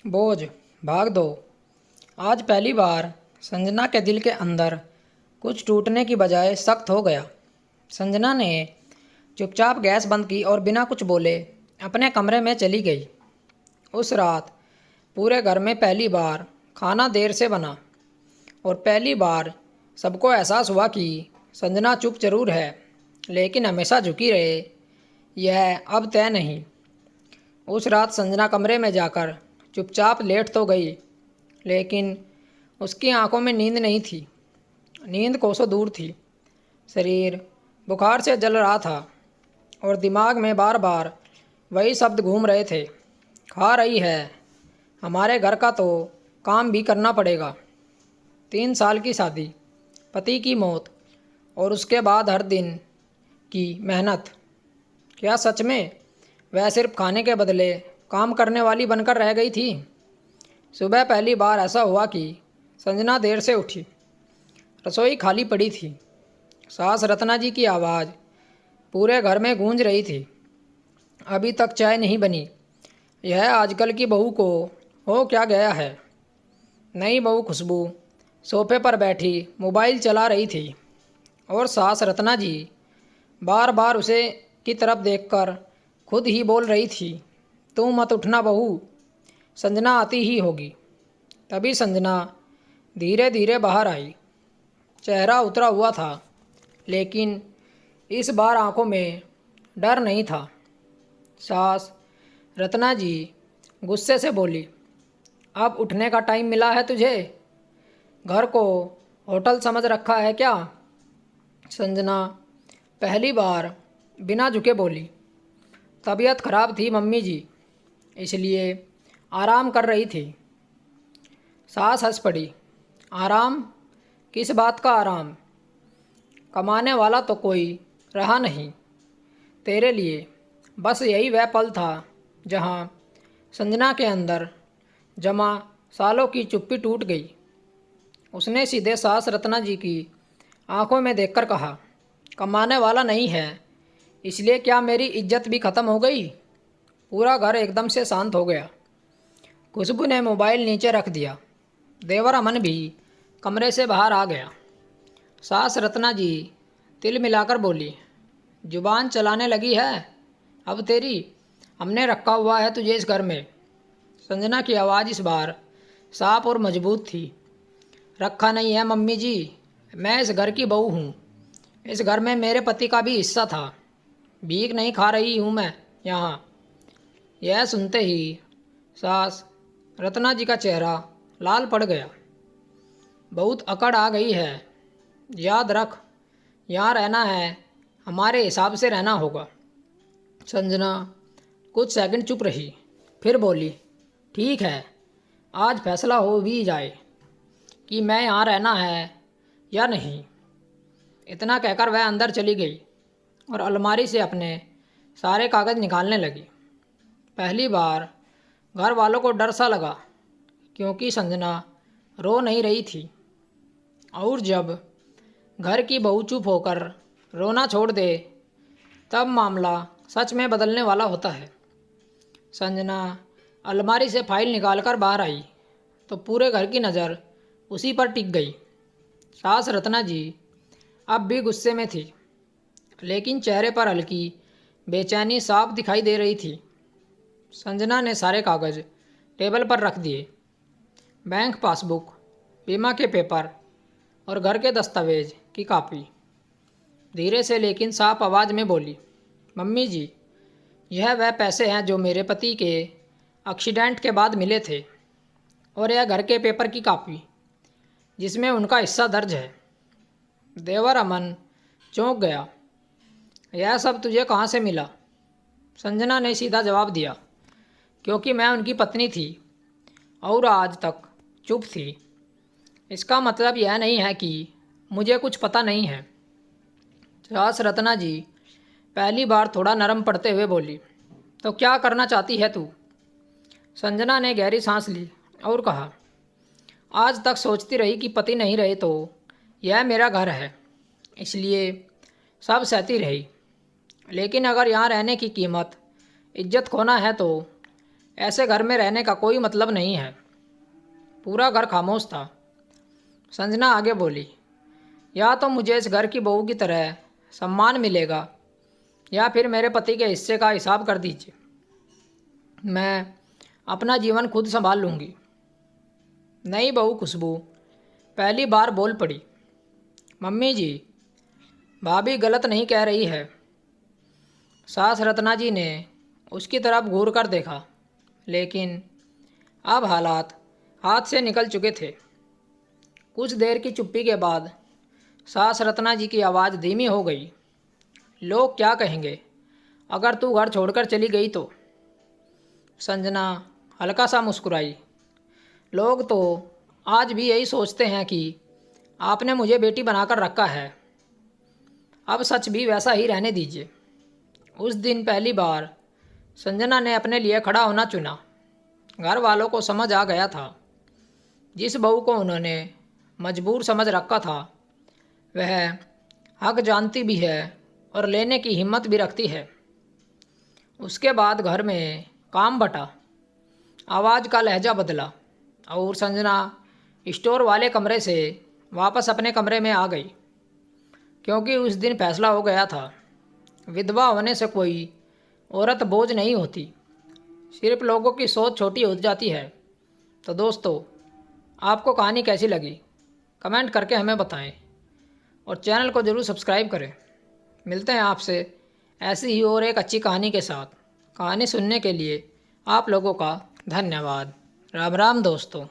बोझ भाग दो। आज पहली बार संजना के दिल के अंदर कुछ टूटने की बजाय सख्त हो गया। संजना ने चुपचाप गैस बंद की और बिना कुछ बोले अपने कमरे में चली गई। उस रात पूरे घर में पहली बार खाना देर से बना और पहली बार सबको एहसास हुआ कि संजना चुप जरूर है, लेकिन हमेशा झुकी रहे यह अब तय नहीं। उस रात संजना कमरे में जाकर चुपचाप लेट तो गई, लेकिन उसकी आंखों में नींद नहीं थी। नींद कोसों दूर थी। शरीर बुखार से जल रहा था और दिमाग में बार बार वही शब्द घूम रहे थे। खा रही है, हमारे घर का तो काम भी करना पड़ेगा। 3 साल की शादी, पति की मौत और उसके बाद हर दिन की मेहनत। क्या सच में वह सिर्फ खाने के बदले काम करने वाली बनकर रह गई थी? सुबह पहली बार ऐसा हुआ कि संजना देर से उठी। रसोई खाली पड़ी थी। सास रत्ना जी की आवाज़ पूरे घर में गूंज रही थी। अभी तक चाय नहीं बनी। यह आजकल की बहू को हो क्या गया है? नई बहू खुशबू सोफे पर बैठी मोबाइल चला रही थी और सास रत्ना जी बार बार उसे की तरफ देखकर खुद ही बोल रही थी, तू मत उठना बहू, संजना आती ही होगी। तभी संजना धीरे धीरे बाहर आई। चेहरा उतरा हुआ था, लेकिन इस बार आंखों में डर नहीं था। सास रत्ना जी गुस्से से बोली, अब उठने का टाइम मिला है तुझे? घर को होटल समझ रखा है क्या? संजना पहली बार बिना झुके बोली, तबीयत खराब थी मम्मी जी, इसलिए आराम कर रही थी। सास हंस पड़ी, आराम? किस बात का आराम? कमाने वाला तो कोई रहा नहीं तेरे लिए। बस यही वह पल था जहाँ संजना के अंदर जमा सालों की चुप्पी टूट गई। उसने सीधे सास रत्ना जी की आंखों में देखकर कहा, कमाने वाला नहीं है इसलिए क्या मेरी इज्जत भी खत्म हो गई? पूरा घर एकदम से शांत हो गया। खुशबू ने मोबाइल नीचे रख दिया। देवर अमन भी कमरे से बाहर आ गया। सास रत्ना जी तिल मिलाकर बोली, जुबान चलाने लगी है अब तेरी? हमने रखा हुआ है तुझे इस घर में। संजना की आवाज़ इस बार साफ और मजबूत थी। रखा नहीं है मम्मी जी, मैं इस घर की बहू हूँ। इस घर में मेरे पति का भी हिस्सा था। भीख नहीं खा रही हूँ मैं यहाँ। यह सुनते ही सास रत्ना जी का चेहरा लाल पड़ गया। बहुत अकड़ आ गई है। याद रख, यहाँ रहना है हमारे हिसाब से रहना होगा। संजना कुछ सेकंड चुप रही, फिर बोली, ठीक है, आज फैसला हो भी जाए कि मैं यहाँ रहना है या नहीं। इतना कहकर वह अंदर चली गई और अलमारी से अपने सारे कागज़ निकालने लगी। पहली बार घर वालों को डर सा लगा, क्योंकि संजना रो नहीं रही थी। और जब घर की बहू चुप होकर रोना छोड़ दे, तब मामला सच में बदलने वाला होता है। संजना अलमारी से फाइल निकालकर बाहर आई तो पूरे घर की नज़र उसी पर टिक गई। सास रत्ना जी अब भी गुस्से में थी, लेकिन चेहरे पर हल्की बेचैनी साफ दिखाई दे रही थी। संजना ने सारे कागज़ टेबल पर रख दिए। बैंक पासबुक, बीमा के पेपर और घर के दस्तावेज की कॉपी। धीरे से लेकिन साफ आवाज़ में बोली, मम्मी जी, यह वह पैसे हैं जो मेरे पति के एक्सीडेंट के बाद मिले थे, और यह घर के पेपर की कॉपी जिसमें उनका हिस्सा दर्ज है। देवर अमन चौंक गया। यह सब तुझे कहाँ से मिला? संजना ने सीधा जवाब दिया, क्योंकि मैं उनकी पत्नी थी और आज तक चुप थी। इसका मतलब यह नहीं है कि मुझे कुछ पता नहीं है। सास रत्ना जी पहली बार थोड़ा नरम पड़ते हुए बोली, तो क्या करना चाहती है तू? संजना ने गहरी सांस ली और कहा, आज तक सोचती रही कि पति नहीं रहे तो यह मेरा घर है, इसलिए सब सहती रही। लेकिन अगर यहाँ रहने की कीमत इज्जत खोना है तो ऐसे घर में रहने का कोई मतलब नहीं है। पूरा घर खामोश था। संजना आगे बोली, या तो मुझे इस घर की बहू की तरह सम्मान मिलेगा या फिर मेरे पति के हिस्से का हिसाब कर दीजिए। मैं अपना जीवन खुद संभाल लूँगी। नई बहू खुशबू पहली बार बोल पड़ी, मम्मी जी, भाभी गलत नहीं कह रही है। सास रत्ना जी ने उसकी तरफ घूर कर देखा, लेकिन अब हालात हाथ से निकल चुके थे। कुछ देर की चुप्पी के बाद सास रत्ना जी की आवाज़ धीमी हो गई, लोग क्या कहेंगे अगर तू घर छोड़कर चली गई तो? संजना हल्का सा मुस्कुराई, लोग तो आज भी यही सोचते हैं कि आपने मुझे बेटी बनाकर रखा है। अब सच भी वैसा ही रहने दीजिए। उस दिन पहली बार संजना ने अपने लिए खड़ा होना चुना। घर वालों को समझ आ गया था, जिस बहू को उन्होंने मजबूर समझ रखा था वह हक जानती भी है और लेने की हिम्मत भी रखती है। उसके बाद घर में काम बटा, आवाज़ का लहजा बदला और संजना स्टोर वाले कमरे से वापस अपने कमरे में आ गई, क्योंकि उस दिन फैसला हो गया था, विधवा होने से कोई औरत बोझ नहीं होती, सिर्फ लोगों की सोच छोटी हो जाती है। तो दोस्तों, आपको कहानी कैसी लगी कमेंट करके हमें बताएं और चैनल को ज़रूर सब्सक्राइब करें। मिलते हैं आपसे ऐसी ही और एक अच्छी कहानी के साथ। कहानी सुनने के लिए आप लोगों का धन्यवाद। राम राम दोस्तों।